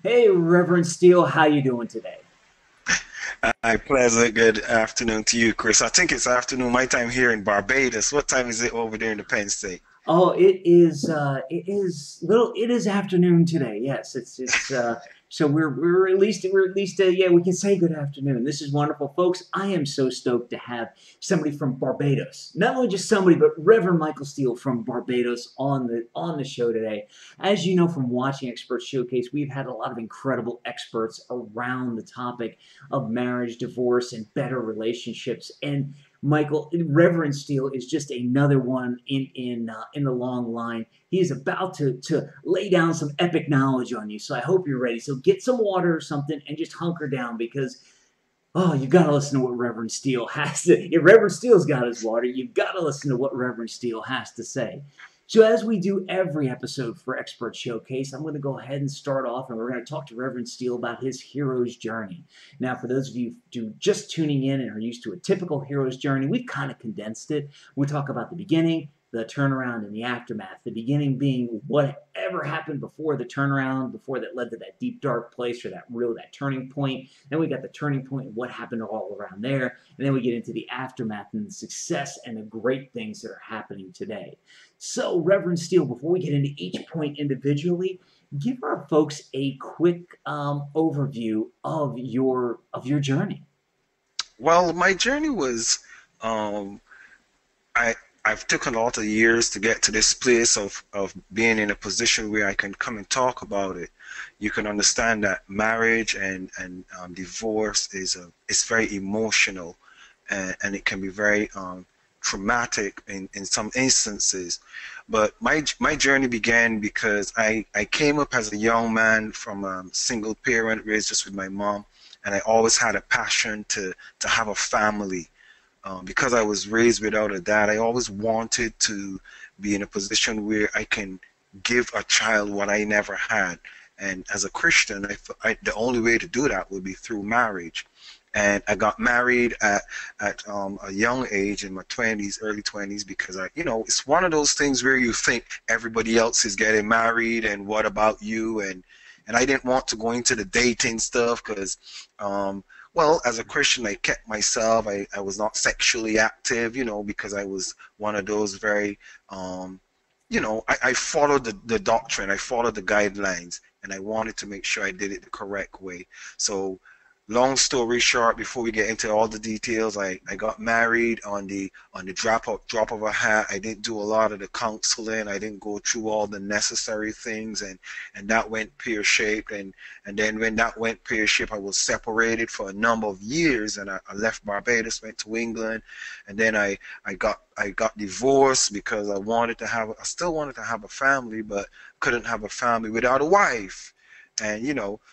Hey, Reverend Steele, how you doing today? Hi, pleasant good afternoon to you, Chris. I think it's afternoon my time here in Barbados. What time is it over there in the Penn State? Oh, it is. It is little. It is afternoon today. Yes, it's. So we're at least yeah, we can say good afternoon. This is wonderful, folks. I am so stoked to have somebody from Barbados. Not only just somebody, but Reverend Michael Steele from Barbados on the show today. As you know from watching Expert Showcase, we've had a lot of incredible experts around the topic of marriage, divorce, and better relationships. And Michael Reverend Steele is just another one in the long line. He is about to lay down some epic knowledge on you. So I hope you're ready. So get some water or something and just hunker down because you've got to listen to what Reverend Steele has to. If Reverend Steele's got his water, you've got to listen to what Reverend Steele has to say. So, as we do every episode for Expert Showcase, I'm going to go ahead and start off, and we're going to talk to Reverend Steele about his hero's journey. Now, for those of you who just tuning in and are used to a typical hero's journey, we've kind of condensed it. We talk about the beginning, the turnaround, and the aftermath. The beginning being whatever happened before the turnaround, before that led to that deep dark place or that turning point. Then we got the turning point and what happened all around there, and then we get into the aftermath and the success and the great things that are happening today. So, Reverend Steele, before we get into each point individually, give our folks a quick overview of your journey. Well, my journey was um, I I've taken a lot of years to get to this place of being in a position where I can come and talk about it. You can understand that marriage and divorce is very emotional, and it can be very traumatic in some instances. But my journey began because I came up as a young man from a single parent raised just with my mom, and I always had a passion to have a family. Because I was raised without a dad, I always wanted to be in a position where I can give a child what I never had. And as a Christian, the only way to do that would be through marriage. And I got married at a young age in my 20s, early 20s, because it's one of those things where you think everybody else is getting married, and what about you? And I didn't want to go into the dating stuff because well, as a Christian, I kept myself. I was not sexually active, because I was one of those very, I followed the doctrine, I followed the guidelines, and I wanted to make sure I did it the correct way. So, long story short, before we get into all the details, I got married on the drop of a hat. I didn't do a lot of the counseling. I didn't go through all the necessary things, and that went pear-shaped. And then when that went pear-shaped, I was separated for a number of years, and I left Barbados, went to England, and then I got divorced because I still wanted to have a family, but couldn't have a family without a wife. And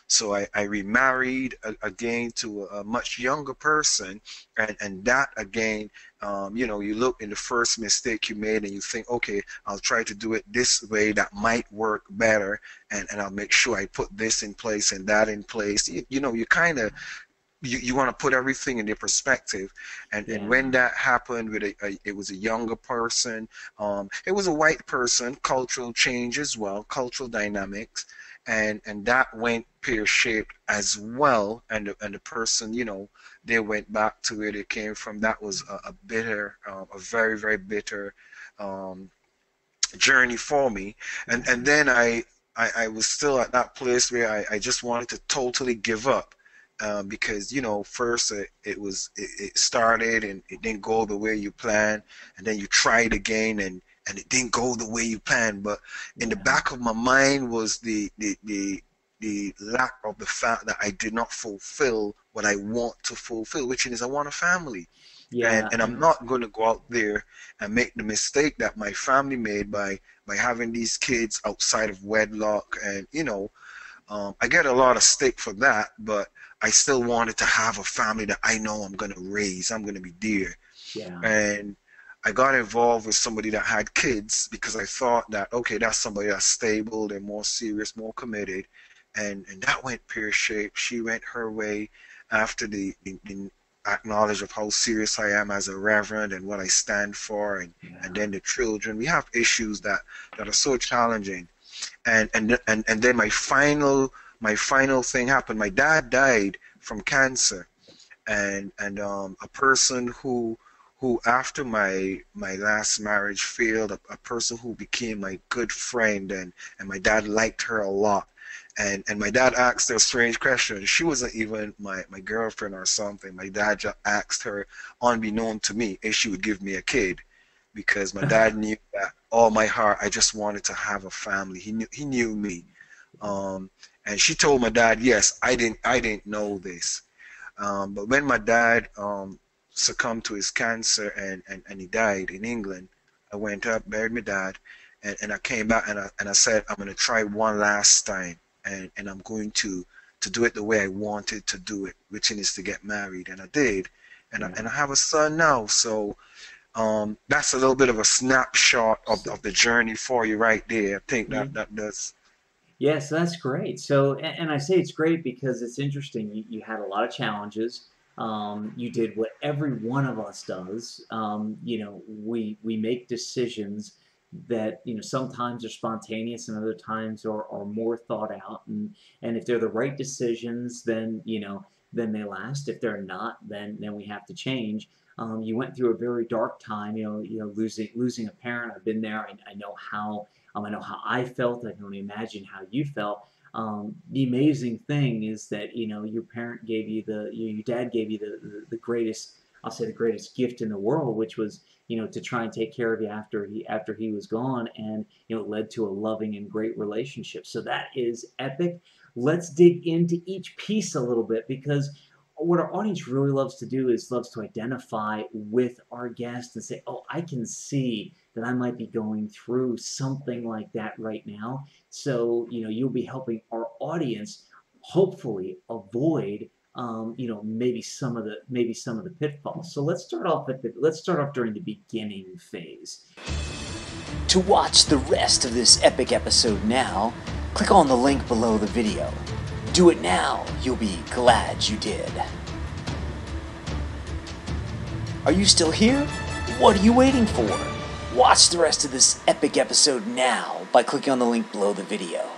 so I remarried again to a much younger person, and that again, you look in the first mistake you made and you think, okay, I'll try to do it this way that might work better, and I'll make sure I put this in place and that in place. You kind of you want to put everything in their perspective, and Yeah, when that happened with it was a younger person, it was a white person, cultural change as well, cultural dynamics, and that went pear-shaped as well, and the person, they went back to where they came from. That was a bitter, a very very bitter um, journey for me, and then I was still at that place where I just wanted to totally give up, because first it started and it didn't go the way you planned, and then you tried again and it didn't go the way you planned. But in the yeah, back of my mind was the lack of the fact that I did not fulfill what I want to fulfill, which is I want a family. and yeah, and I'm and not going to go out there and make the mistake that my family made by having these kids outside of wedlock. And I get a lot of stick for that, but I still wanted to have a family that I know I'm going to raise, I'm going to be dear. yeah, And I got involved with somebody that had kids because I thought that, okay, that's somebody that's stable, they're more serious, more committed. And that went pear-shaped. She went her way after the acknowledge of how serious I am as a reverend and what I stand for, and yeah, then the children. We have issues that are so challenging. And then my final my final thing happened. My dad died from cancer, and a person who after my last marriage failed, a person who became my good friend, and my dad liked her a lot. And my dad asked her a strange question. She wasn't even my girlfriend or something. My dad just asked her, unbeknown to me, if she would give me a kid, because my dad knew that all my heart I just wanted to have a family. He knew me. And she told my dad, yes, I didn't know this. But when my dad succumbed to his cancer, and he died in England, I went up, buried my dad, and I came back, and I said, I'm going to try one last time, and I'm going to do it the way I wanted to do it, which is to get married. And I did. And, Yeah. and I have a son now. So that's a little bit of a snapshot of the journey for you right there. I think Yeah. that does. Yes, that's great. So, and I say it's great because it's interesting. You had a lot of challenges. You did what every one of us does. We make decisions that sometimes are spontaneous and other times are more thought out. And if they're the right decisions, then they last. If they're not, then we have to change. You went through a very dark time. Losing a parent. I've been there. I know how. I know how I felt. I can only imagine how you felt. The amazing thing is that your parent gave you your dad gave you the greatest, I'll say, the greatest gift in the world, which was to try and take care of you after he was gone, and it led to a loving and great relationship. So that is epic. Let's dig into each piece a little bit, because what our audience really loves to do is loves to identify with our guest and say, oh, I can see that I might be going through something like that right now. So, you'll be helping our audience hopefully avoid, maybe some of the pitfalls. So let's start off during the beginning phase. To watch the rest of this epic episode now, click on the link below the video. Do it now, you'll be glad you did. Are you still here? What are you waiting for? Watch the rest of this epic episode now by clicking on the link below the video.